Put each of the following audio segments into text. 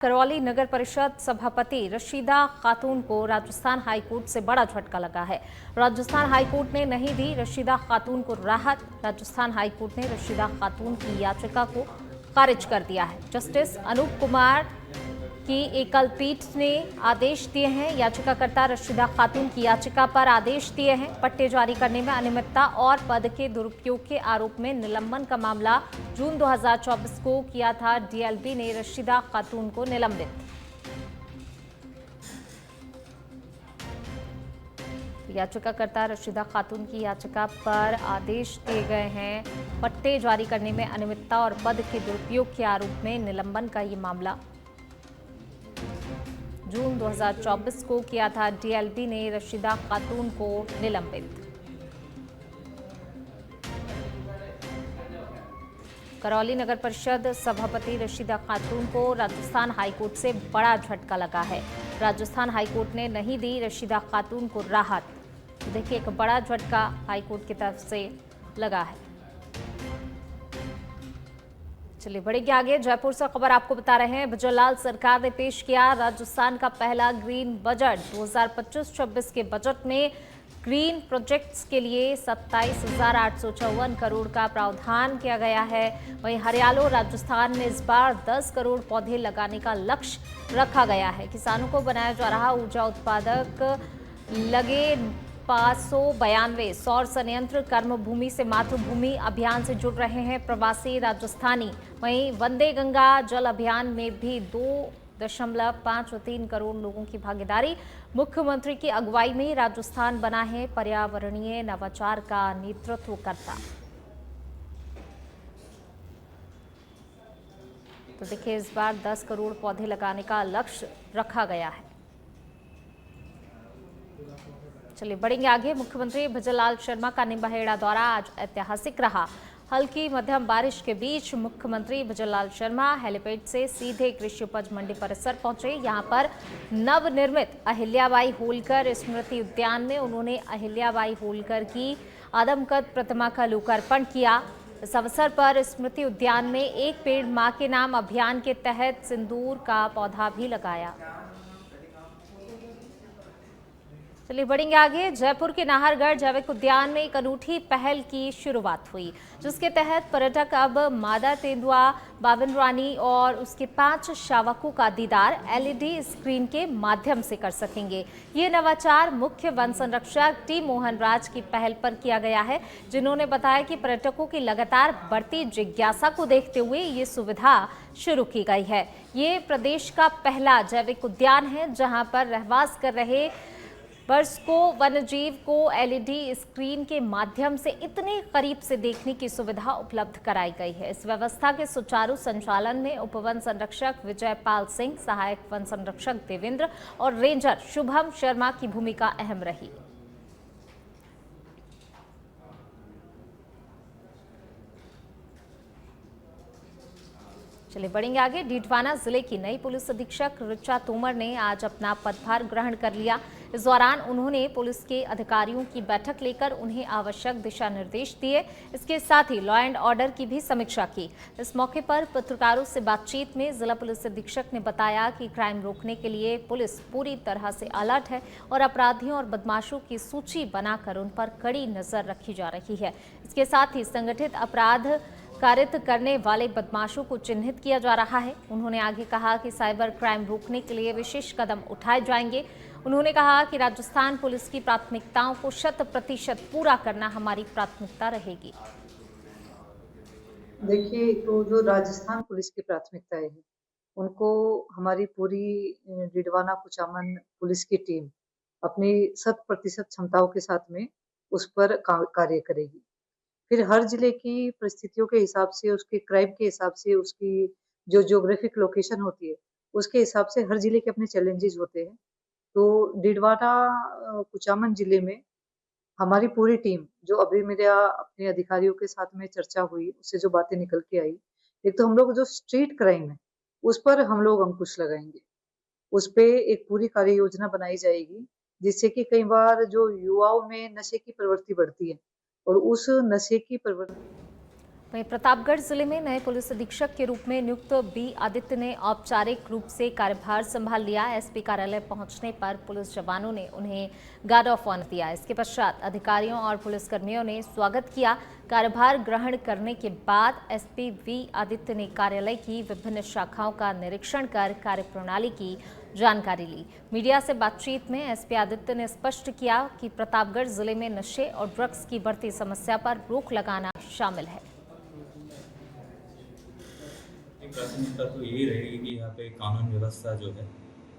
करौली नगर परिषद सभापति रशीदा खातून को राजस्थान हाईकोर्ट से बड़ा झटका लगा है। राजस्थान हाईकोर्ट ने नहीं दी रशीदा खातून को राहत। राजस्थान हाईकोर्ट ने रशीदा खातून की याचिका को खारिज कर दिया है। जस्टिस अनूप कुमार की एकल पीठ ने आदेश दिए हैं। याचिकाकर्ता रशीदा खातून की याचिका पर आदेश दिए हैं। पट्टे जारी करने में अनियमितता और पद के दुरुपयोग के आरोप में निलंबन का मामला जून 2024 को किया था। डीएलबी ने रशीदा खातून को निलंबित। याचिकाकर्ता रशीदा खातून की याचिका पर आदेश दिए गए हैं। पट्टे जारी करने में अनियमितता और पद के दुरुपयोग के आरोप में निलंबन का ये मामला जून 2024 को किया था। डीएलबी ने रशीदा खातून को निलंबित। करौली नगर परिषद सभापति रशीदा खातून को राजस्थान हाईकोर्ट से बड़ा झटका लगा है। राजस्थान हाईकोर्ट ने नहीं दी रशीदा खातून को राहत। देखिए, एक बड़ा झटका हाईकोर्ट की तरफ से लगा है। चलिए बढ़ेंगे आगे। जयपुर से खबर आपको बता रहे हैं। भजनलाल सरकार ने पेश किया राजस्थान का पहला ग्रीन बजट। 2025-26 के बजट में ग्रीन प्रोजेक्ट्स के लिए 27,854 करोड़ का प्रावधान किया गया है। वहीं हरियाणा और राजस्थान में इस बार 10 करोड़ पौधे लगाने का लक्ष्य रखा गया है। किसानों को बनाया जा रहा ऊर्जा उत्पादक लगे 592 सौर संयंत्र कर्मभूमि से मातृभूमि अभियान से जुड़ रहे हैं प्रवासी राजस्थानी। वहीं वंदे गंगा जल अभियान में भी 2.53 करोड़ लोगों की भागीदारी। मुख्यमंत्री की अगुवाई में राजस्थान बना है पर्यावरणीय नवाचार का नेतृत्व करता। तो देखिए, इस बार 10 करोड़ पौधे लगाने का लक्ष्य रखा गया है। चलिए बढ़ेंगे आगे। मुख्यमंत्री भजनलाल शर्मा का निम्बाहेड़ा दौरा आज ऐतिहासिक रहा। हल्की मध्यम बारिश के बीच मुख्यमंत्री भजनलाल शर्मा हेलीपैड से सीधे कृषि उपज मंडी परिसर पहुंचे। यहां पर नवनिर्मित अहिल्याबाई होलकर स्मृति उद्यान में उन्होंने अहिल्याबाई होलकर की आदमकद प्रतिमा का लोकार्पण किया। इस अवसर पर स्मृति उद्यान में एक पेड़ मां के नाम अभियान के तहत सिंदूर का पौधा भी लगाया। चलिए बढ़ेंगे आगे। जयपुर के नाहरगढ़ जैविक उद्यान में एक अनूठी पहल की शुरुआत हुई, जिसके तहत पर्यटक अब मादा तेंदुआ, बावन रानी और उसके 5 शावकों का दीदार एलईडी स्क्रीन के माध्यम से कर सकेंगे। ये नवाचार मुख्य वन संरक्षक टी मोहन राज की पहल पर किया गया है, जिन्होंने बताया कि पर्यटकों की लगातार बढ़ती जिज्ञासा को देखते हुए ये सुविधा शुरू की गई है। ये प्रदेश का पहला जैविक उद्यान है जहां पर रहवास कर रहे बर्ड्स को वन्यजीव को एलईडी स्क्रीन के माध्यम से इतने करीब से देखने की सुविधा उपलब्ध कराई गई है। इस व्यवस्था के सुचारू संचालन में उपवन संरक्षक विजय पाल सिंह, सहायक वन संरक्षक देवेंद्र और रेंजर शुभम शर्मा की भूमिका अहम रही। चलिए बढ़ेंगे आगे। डीडवाना जिले की नई पुलिस अधीक्षक ऋचा तोमर ने आज अपना पदभार ग्रहण कर लिया। इस दौरान उन्होंने पुलिस के अधिकारियों की बैठक लेकर उन्हें आवश्यक दिशा निर्देश दिए। इसके साथ ही लॉ एंड ऑर्डर की भी समीक्षा की। इस मौके पर पत्रकारों से बातचीत में जिला पुलिस अधीक्षक ने बताया कि क्राइम रोकने के लिए पुलिस पूरी तरह से अलर्ट है और अपराधियों और बदमाशों की सूची बनाकर उन पर कड़ी नजर रखी जा रही है। इसके साथ ही संगठित अपराध कारित करने वाले बदमाशों को चिन्हित किया जा रहा है। उन्होंने आगे कहा कि साइबर क्राइम रोकने के लिए विशेष कदम उठाए जाएंगे। उन्होंने कहा कि राजस्थान पुलिस की प्राथमिकताओं को 100% पूरा करना हमारी प्राथमिकता रहेगी। देखिए, तो जो राजस्थान पुलिस की प्राथमिकताएं हैं, उनको हमारी पूरी डिडवाना कुचामन पुलिस की टीम अपनी 100% क्षमताओं के साथ में उस पर कार्य करेगी। फिर हर जिले की परिस्थितियों के हिसाब से, उसके क्राइम के हिसाब से, उसकी जो ज्योग्राफिक लोकेशन होती है, उसके हिसाब से हर जिले के अपने चैलेंजेस होते हैं। तो डिडवाना कुचामन जिले में हमारी पूरी टीम, जो अभी मेरा अपने अधिकारियों के साथ में चर्चा हुई, उससे जो बातें निकल के आई, एक तो हम लोग जो स्ट्रीट क्राइम है, उस पर हम लोग अंकुश लगाएंगे। उस पे एक पूरी कार्य योजना बनाई जाएगी, जिससे कि कई बार जो युवाओं में नशे की प्रवृत्ति बढ़ती है और उस नशे की प्रवृत्ति वहीं प्रतापगढ़ जिले में नए पुलिस अधीक्षक के रूप में नियुक्त बी आदित्य ने औपचारिक रूप से कार्यभार संभाल लिया। एसपी कार्यालय पहुंचने पर पुलिस जवानों ने उन्हें गार्ड ऑफ ऑनर दिया। इसके पश्चात अधिकारियों और पुलिसकर्मियों ने स्वागत किया। कार्यभार ग्रहण करने के बाद एसपी बी आदित्य ने कार्यालय की विभिन्न शाखाओं का निरीक्षण कर कार्यप्रणाली की जानकारी ली। मीडिया से बातचीत में एसपी आदित्य ने स्पष्ट किया कि प्रतापगढ़ जिले में नशे और ड्रग्स की बढ़ती समस्या पर रोक लगाना शामिल है। प्राथमिकता तो यही रहेगी कि यहाँ पे कानून व्यवस्था जो है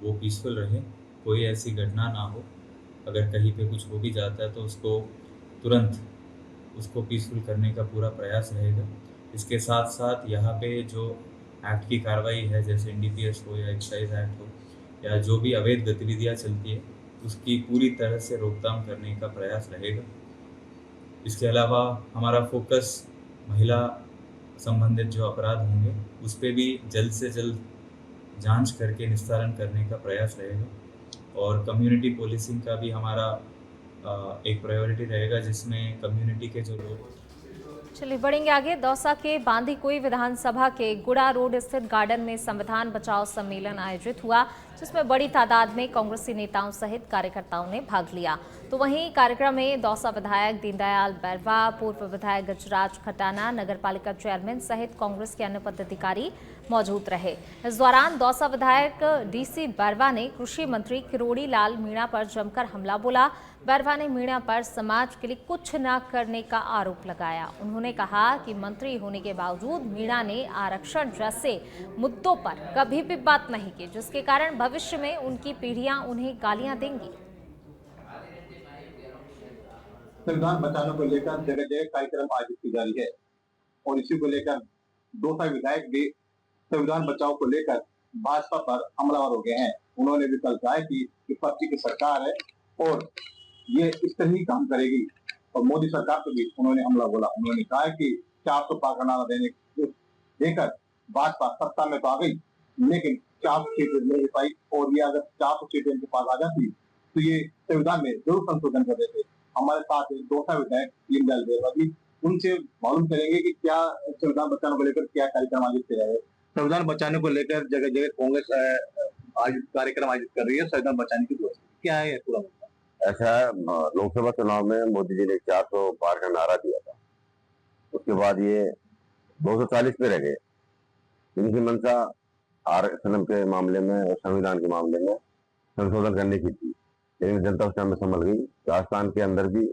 वो पीसफुल रहे, कोई ऐसी घटना ना हो। अगर कहीं पे कुछ हो भी जाता है तो उसको तुरंत उसको पीसफुल करने का पूरा प्रयास रहेगा। इसके साथ साथ यहाँ पे जो एक्ट की कार्रवाई है, जैसे एनडीपीएस हो या एक्साइज एक्ट हो या जो भी अवैध गतिविधियाँ चलती है, उसकी पूरी तरह से रोकथाम करने का प्रयास रहेगा। इसके अलावा हमारा फोकस महिला संबंधित जो अपराध होंगे उस पर भी जल्द से जल्द जांच करके निस्तारण करने का प्रयास रहेगा। और कम्युनिटी पोलिसिंग का भी हमारा एक प्रायोरिटी रहेगा, जिसमें कम्युनिटी के जो लोग। चलिए बढ़ेंगे आगे। दौसा के बांदीकुई विधानसभा के गुड़ा रोड स्थित गार्डन में संविधान बचाओ सम्मेलन आयोजित हुआ, जिसमें बड़ी तादाद में कांग्रेसी नेताओं सहित कार्यकर्ताओं ने भाग लिया। तो वहीं कार्यक्रम में दौसा विधायक दीनदयाल बैरवा, पूर्व विधायक गजराज खटाना, नगरपालिका चेयरमैन सहित कांग्रेस के अन्य पदाधिकारी मौजूद रहे। इस दौरान दौसा विधायक डीसी बैरवा ने कृषि मंत्री किरोड़ी लाल मीणा पर जमकर हमला बोला। बैरवा ने मीणा पर समाज के लिए कुछ न करने का आरोप लगाया। उन्होंने कहा कि मंत्री होने के बावजूद मीणा ने आरक्षण जैसे मुद्दों पर कभी भी बात नहीं की, जिसके कारण भविष्य में उनकी पीढ़ियां उन्हें गालियां देंगी। संविधान बचाने को लेकर जगह जगह कार्यक्रम आयोजित की जा रही है और इसी को लेकर दौसा विधायक भी संविधान बचाओ को लेकर भाजपा पर हमलावर हो गए हैं। उन्होंने भी कल कहा कि विपक्ष की सरकार है और ये इस तरह ही काम करेगी और मोदी सरकार को भी उन्होंने हमला बोला। उन्होंने कहा कि 400 पार का नारा देकर भाजपा सत्ता में तो आ गई, लेकिन 400 सीटें नहीं पाई और ये अगर 400 सीटें इनके पास आ जाती तो ये संविधान में जरूर संशोधन कर देते। हमारे साथ दौसा विधायक दीनदयाल बैरवा जी, उनसे मालूम करेंगे कि क्या संविधान बचाने को लेकर क्या कार्यक्रम आयोजित किया जाए। संविधान बचाने को लेकर जगह जगह कांग्रेस कार्यक्रम आयोजित कर रही है संविधान बचाने की व्यवस्था, क्या है पूरा मुद्दा? ऐसा लोकसभा चुनाव में मोदी जी ने 400 पार का नारा दिया था, उसके बाद ये 240 पे रह गए। इनकी मंशा आरक्षण के मामले में और संविधान के मामले में संशोधन करने की थी, लेकिन जनता उस टाइम में संभल गई। राजस्थान के अंदर भी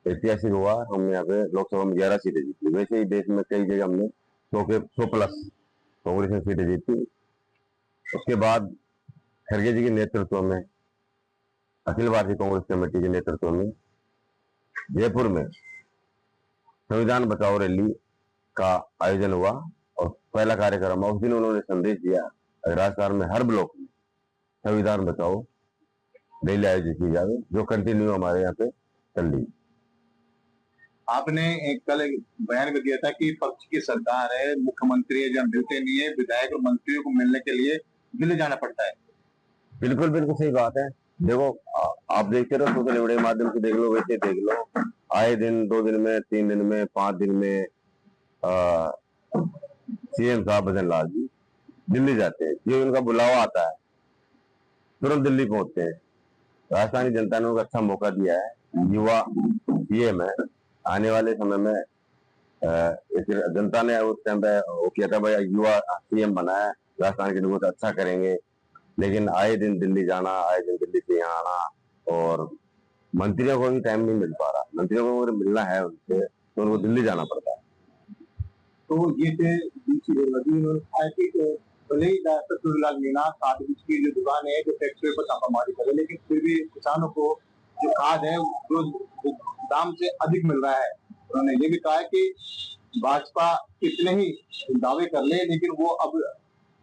ऐतिहासिक हुआ, हम यहाँ पे लोकसभा में 11 सीटें जीती। वैसे ही देश में कई जगह हमने 100 प्लस कांग्रेस ने सीटें जीती। उसके बाद खड़गे जी के नेतृत्व में, अखिल भारतीय कांग्रेस कमेटी के नेतृत्व में जयपुर में संविधान बचाओ रैली का आयोजन हुआ और पहला कार्यक्रम उस दिन उन्होंने संदेश दिया राजस्थान में हर ब्लॉक में संविधान बचाओ रैली आयोजित की जाए, जो कंटिन्यू हमारे यहाँ पे चल रही। आपने कल एक बयान में दिया था कि पक्ष की सरकार है, मुख्यमंत्री जब मिलते नहीं है, विधायक और मंत्रियों को मिलने के लिए दिल्ली जाना पड़ता है। बिल्कुल बिल्कुल सही बात है। देखो आप देखते रहो, सोशल मीडिया के माध्यम से देख लो, वैसे देख लो, आए दिन 2 दिन में, 3 दिन में, 5 दिन में सीएम साहब भजन लाल जी दिल्ली जाते हैं। जो उनका बुलावा आता है तुरंत दिल्ली पहुंचते हैं। राजस्थान की जनता ने उनको अच्छा मौका दिया है। युवा सीएम है, आने वाले समय में जनता ने उस टाइम पे वो किया था, भाई युवा सीएम बना है, राजस्थान के लिए बहुत अच्छा करेंगे। लेकिन आए दिन दिल्ली जाना, आए दिन दिल्ली से यहाँ आना, और मंत्रियों को भी टाइम नहीं मिल पा रहा। मंत्रियों को अगर मिलना है उनसे तो उनको दिल्ली जाना पड़ता है। तो ये थे भले ही डॉक्टर लाल मीणा खाद बीज की जो दुकान है, जो फैक्ट्री पर छापामारी करे, लेकिन फिर भी किसानों को जो खाद है जो दाम से अधिक मिल रहा है। उन्होंने ये भी कहा है कि भाजपा कितने ही दावे कर ले, लेकिन वो अब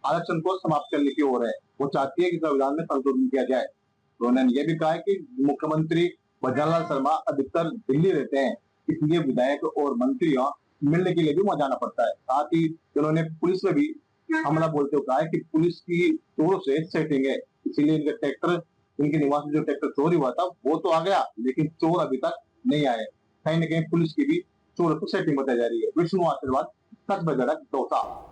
आरक्षण को समाप्त करने की ओर है। वो चाहती है कि संविधान में संशोधन किया जाए। तो उन्होंने ये भी कहा है कि मुख्यमंत्री भजनलाल शर्मा अधिकतर दिल्ली रहते हैं, इसलिए विधायक और मंत्रियों मिलने के लिए भी वहां जाना पड़ता है। साथ ही उन्होंने पुलिस में भी हमला बोलते हुए कहा है कि पुलिस की चोरों से सेटिंग है, इसीलिए इनका ट्रैक्टर, इनके निवास में जो ट्रैक्टर चोरी हुआ था वो तो आ गया, लेकिन चोर अभी तक नहीं आए। कहीं ना कहीं पुलिस की भी सूरत को सेटिंग बताई जा रही है। विष्णु आशीर्वाद, सच बजड़क दौसा।